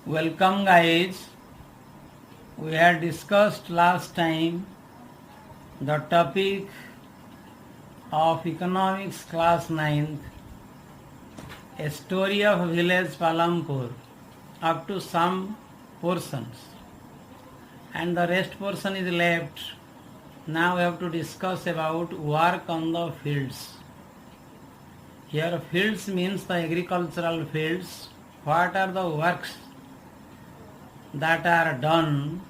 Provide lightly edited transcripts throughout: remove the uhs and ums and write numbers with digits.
Welcome guys. We had discussed last time the topic of economics class 9th, a story of village Palampur up to some portions, and the rest portion is left. Now we have to discuss about work on the fields. Here fields means the agricultural fields. What are the works that are done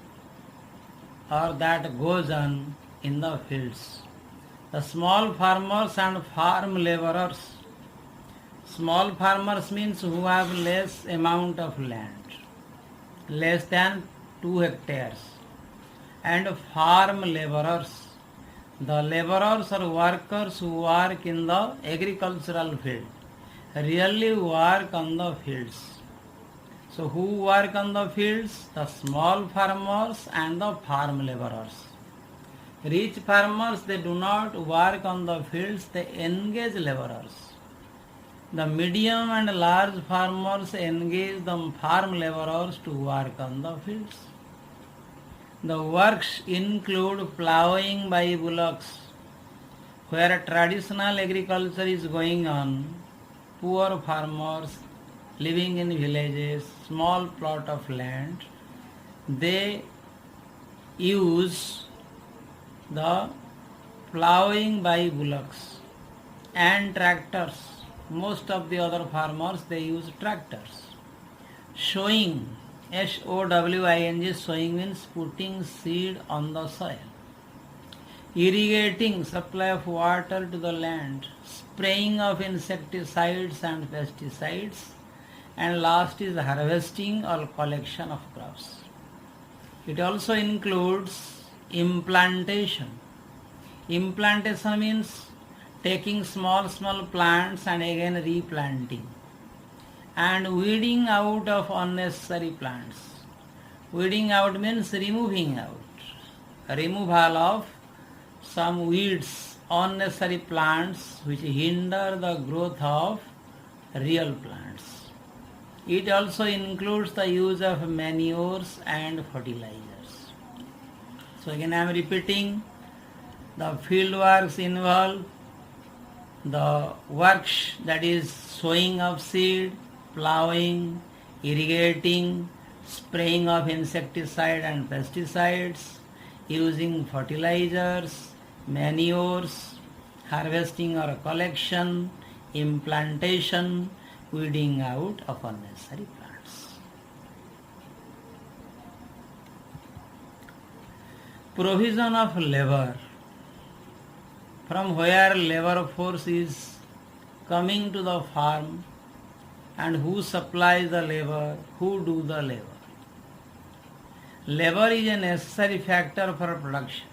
or that goes on in the fields? The small farmers and farm laborers. Small farmers means who have less amount of land, less than 2 hectares, and farm laborers. The laborers or workers who work in the agricultural field, really work on the fields. So who work on the fields? The small farmers and the farm laborers. Rich farmers, they do not work on the fields, they engage laborers. The medium and large farmers engage the farm laborers to work on the fields. The works include ploughing by bullocks. Where traditional agriculture is going on, poor farmers living in villages, small plot of land, they use the ploughing by bullocks and tractors. Most of the other farmers, they use tractors. Sowing, S-O-W-I-N-G, sowing means putting seed on the soil. Irrigating, supply of water to the land. Spraying of insecticides and pesticides. And last is harvesting or collection of crops. It also includes implantation. Implantation means taking small plants and again replanting. And weeding out of unnecessary plants. Weeding out means removing out. Removal of some weeds, unnecessary plants which hinder the growth of real plants. It also includes the use of manures and fertilizers. So again I am repeating, the field works involve the works, that is sowing of seed, ploughing, irrigating, spraying of insecticide and pesticides, using fertilizers, manures, harvesting or collection, implantation, weeding out of unnecessary plants. Provision of labor. From where labor force is coming to the farm, and who supplies the labor, who do the labor. Labor is a necessary factor for production.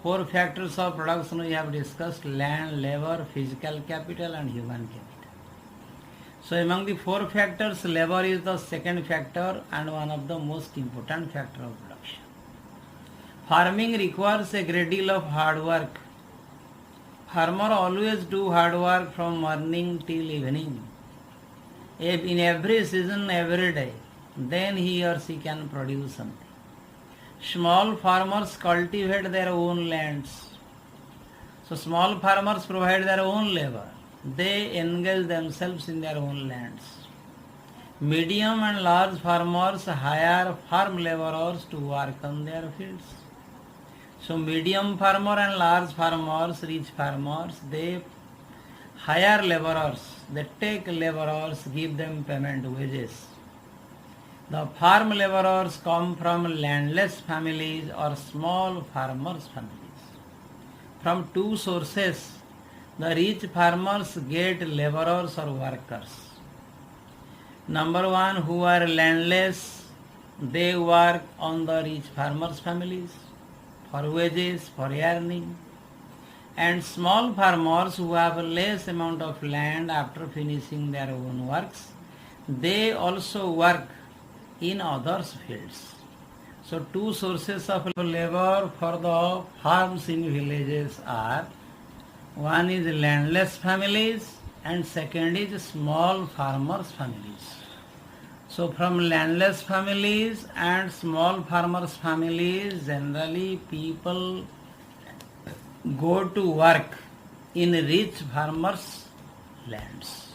4 factors of production we have discussed: land, labor, physical capital and human capital. So among the 4 factors, labor is the second factor and one of the most important factor of production. Farming requires a great deal of hard work. Farmer always do hard work from morning till evening. In every season, every day, then he or she can produce something. Small farmers cultivate their own lands. So small farmers provide their own labor. They engage themselves in their own lands. Medium and large farmers hire farm laborers to work on their fields. So medium farmer and large farmers, rich farmers, they hire laborers. They take laborers, give them payment, wages. The farm laborers come from landless families or small farmers' families. From 2 sources, the rich farmers get laborers or workers. Number 1, who are landless, they work on the rich farmers' families for wages, for earning. And small farmers who have less amount of land after finishing their own works, they also work in others' fields. So 2 sources of labor for the farms in villages are: one is landless families and second is small farmers' families. So from landless families and small farmers families, generally people go to work in rich farmers' lands.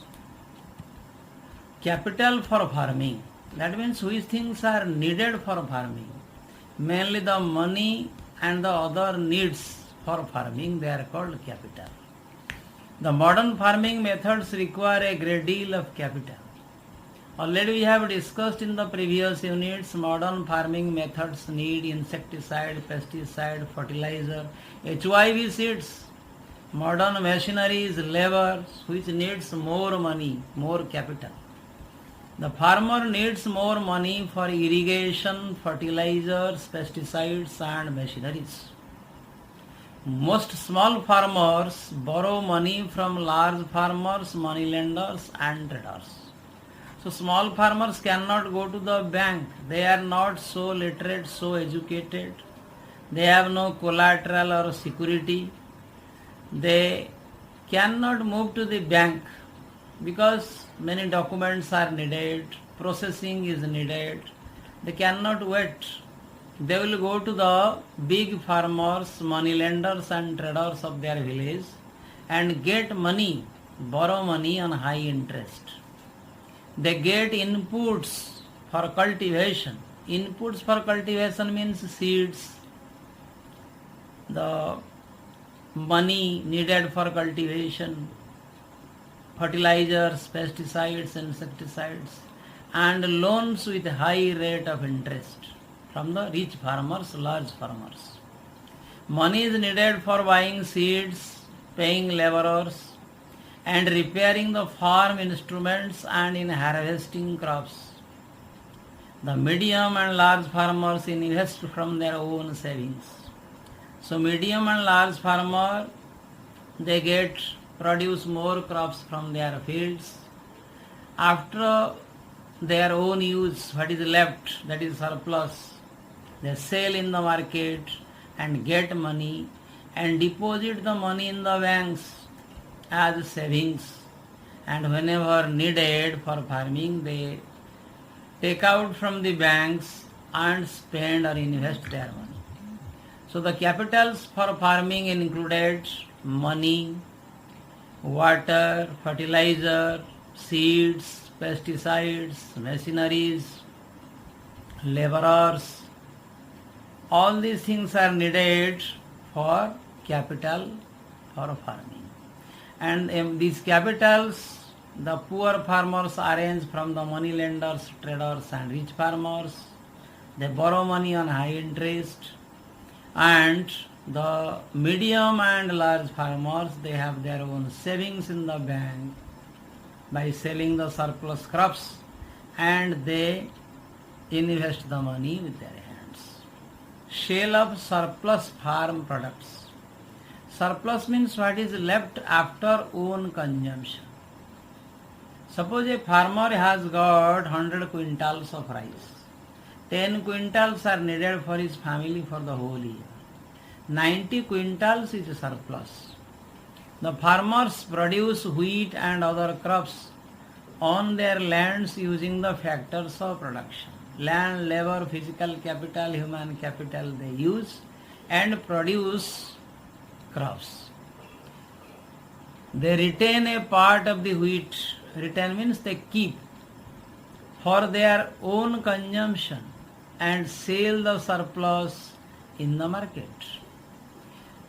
Capital for farming. That means which things are needed for farming. Mainly the money and the other needs for farming, they are called capital. The modern farming methods require a great deal of capital. Already we have discussed in the previous units, modern farming methods need insecticide, pesticide, fertilizer, HIV seeds, modern machineries, labor, which needs more money, more capital. The farmer needs more money for irrigation, fertilizers, pesticides and machineries. Most small farmers borrow money from large farmers, money lenders and traders. So small farmers cannot go to the bank. They are not so literate, so educated. They have no collateral or security. They cannot move to the bank because many documents are needed, processing is needed. They cannot wait. They will go to the big farmers, money lenders and traders of their village and get money, borrow money on high interest. They get inputs for cultivation. Inputs for cultivation means seeds, the money needed for cultivation, fertilizers, pesticides, insecticides, and loans with high rate of interest from the rich farmers, large farmers. Money is needed for buying seeds, paying laborers, and repairing the farm instruments and in harvesting crops. The medium and large farmers invest from their own savings. So medium and large farmer, they produce more crops from their fields. After their own use, what is left, that is surplus, they sell in the market and get money and deposit the money in the banks as savings. And whenever needed for farming, they take out from the banks and spend or invest their money. So the capitals for farming included money, water, fertilizer, seeds, pesticides, machineries, laborers. All these things are needed for capital for farming. And these capitals, the poor farmers arrange from the money lenders, traders and rich farmers. They borrow money on high interest. And the medium and large farmers, they have their own savings in the bank by selling the surplus crops and they invest the money with their hands. Sale of surplus farm products. Surplus means what is left after own consumption. Suppose a farmer has got 100 quintals of rice. 10 quintals are needed for his family for the whole year. 90 quintals is surplus. The farmers produce wheat and other crops on their lands using the factors of production. Land, labor, physical capital, human capital they use and produce crops. They retain a part of the wheat. Retain means they keep for their own consumption and sell the surplus in the market.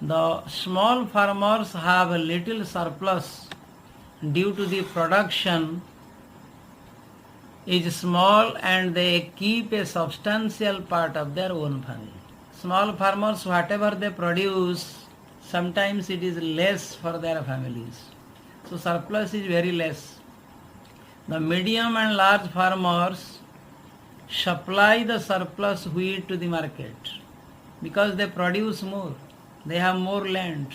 The small farmers have a little surplus due to the production is small and they keep a substantial part of their own family. Small farmers, whatever they produce, sometimes it is less for their families. So surplus is very less. The medium and large farmers supply the surplus wheat to the market because they produce more. They have more land.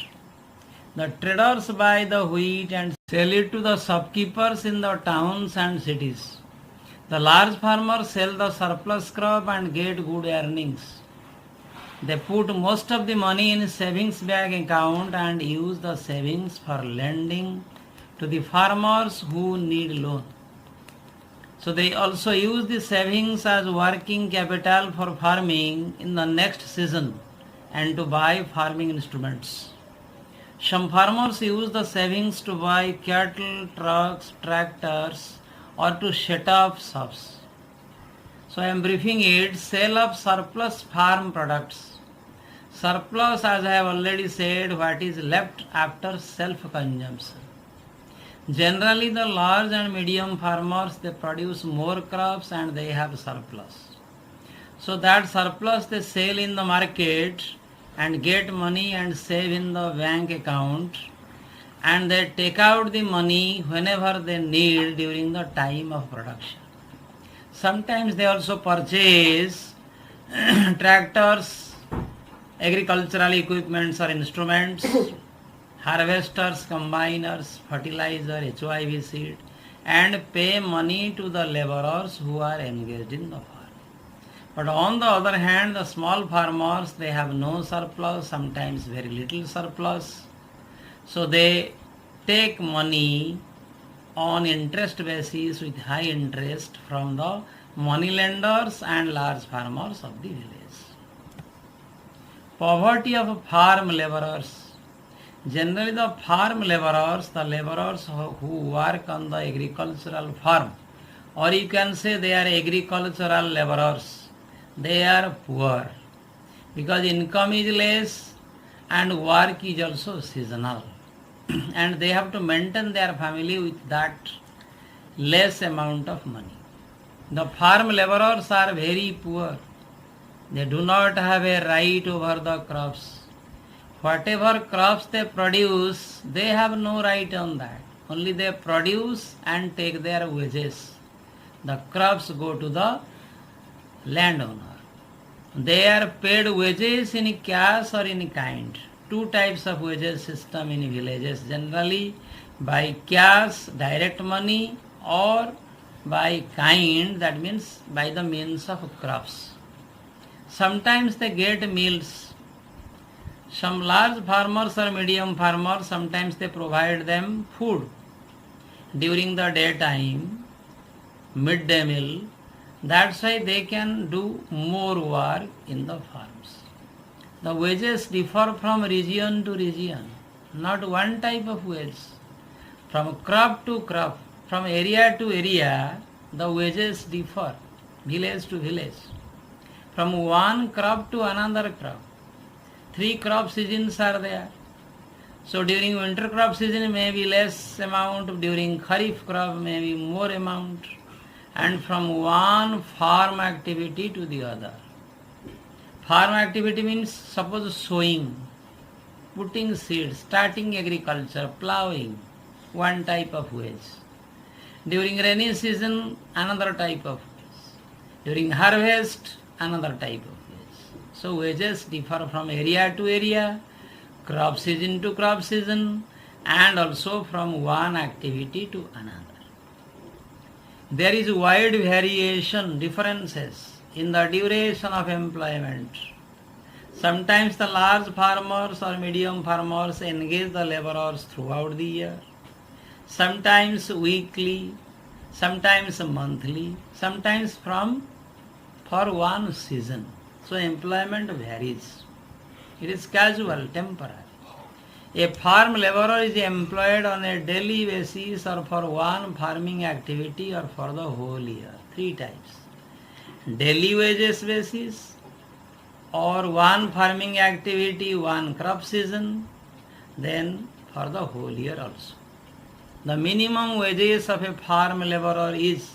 The traders buy the wheat and sell it to the shopkeepers in the towns and cities. The large farmers sell the surplus crop and get good earnings. They put most of the money in savings bank account and use the savings for lending to the farmers who need loan. So they also use the savings as working capital for farming in the next season and to buy farming instruments. Some farmers use the savings to buy cattle, trucks, tractors, or to set up shops. So I am briefing it, sale of surplus farm products. Surplus, as I have already said, what is left after self-consumption. Generally, the large and medium farmers, they produce more crops and they have surplus. So that surplus they sell in the market and get money and save in the bank account, and they take out the money whenever they need during the time of production. Sometimes they also purchase tractors, agricultural equipments or instruments, harvesters, combiners, fertilizer, HIV seed, and pay money to the laborers who are engaged in the farm. But on the other hand, the small farmers, they have no surplus, sometimes very little surplus. So they take money on interest basis with high interest from the money lenders and large farmers of the village. Poverty of farm laborers. Generally the farm laborers, the laborers who work on the agricultural farm, or you can say they are agricultural laborers, they are poor because income is less and work is also seasonal and they have to maintain their family with that less amount of money. The farm laborers are very poor. They do not have a right over the crops. Whatever crops they produce, they have no right on that. Only they produce and take their wages. The crops go to the landowner. They are paid wages in cash or in kind. Two types of wages system in villages, generally by cash, direct money, or by kind, that means by the means of crops. Sometimes they get meals. Some large farmers or medium farmers, sometimes they provide them food during the daytime, midday meal. That's why they can do more work in the farms. The wages differ from region to region, not one type of wage. From crop to crop, from area to area, the wages differ, village to village. From one crop to another crop. 3 crop seasons are there. So during winter crop season may be less amount, during kharif crop may be more amount, and from one farm activity to the other. Farm activity means suppose sowing, putting seeds, starting agriculture, ploughing, one type of wage. During rainy season, another type of wage. During harvest, another type of wage. So wages differ from area to area, crop season to crop season, and also from one activity to another. There is wide variation, differences in the duration of employment. Sometimes the large farmers or medium farmers engage the laborers throughout the year. Sometimes weekly, sometimes monthly, sometimes for one season. So employment varies. It is casual, temporary. A farm laborer is employed on a daily basis or for one farming activity or for the whole year. 3 types. Daily wages basis, or one farming activity, one crop season, then for the whole year also. The minimum wages of a farm laborer is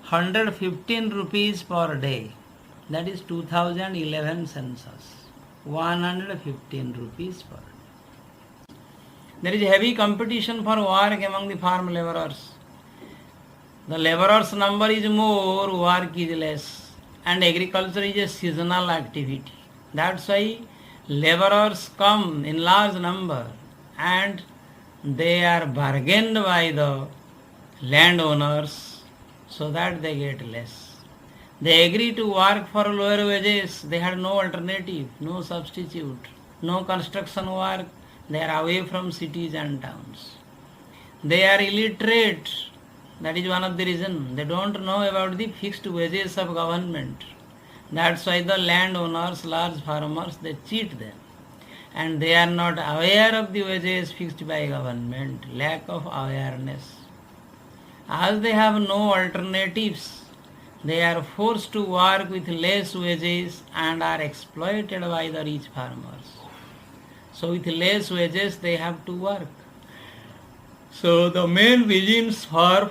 115 rupees per day. That is 2011 census. 115 rupees per day. There is heavy competition for work among the farm laborers. The laborers' number is more, work is less, and agriculture is a seasonal activity. That's why laborers come in large number and they are bargained by the landowners so that they get less. They agree to work for lower wages. They had no alternative, no substitute, no construction work. They are away from cities and towns. They are illiterate. That is one of the reason. They don't know about the fixed wages of government. That's why the landowners, large farmers, they cheat them. And they are not aware of the wages fixed by government. Lack of awareness. As they have no alternatives, they are forced to work with less wages and are exploited by the rich farmers. So with less wages they have to work. So the main reasons for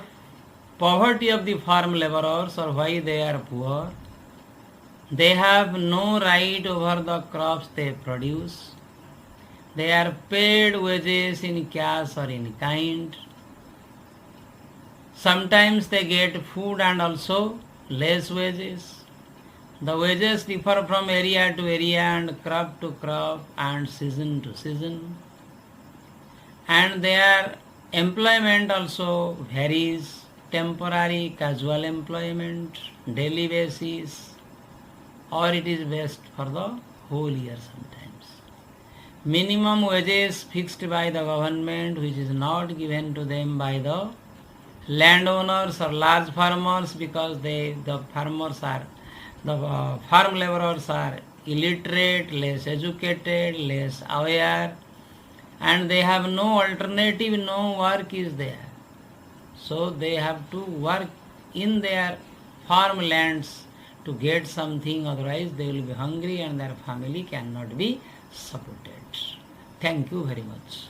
poverty of the farm laborers or why they are poor, they have no right over the crops they produce. They are paid wages in cash or in kind. Sometimes they get food and also less wages. The wages differ from area to area and crop to crop and season to season. And their employment also varies, temporary, casual employment, daily basis, or it is best for the whole year sometimes. Minimum wages fixed by the government which is not given to them by the landowners or large farmers because the farm laborers are illiterate, less educated, less aware, and they have no alternative, no work is there. So they have to work in their farmlands to get something, otherwise they will be hungry and their family cannot be supported. Thank you very much.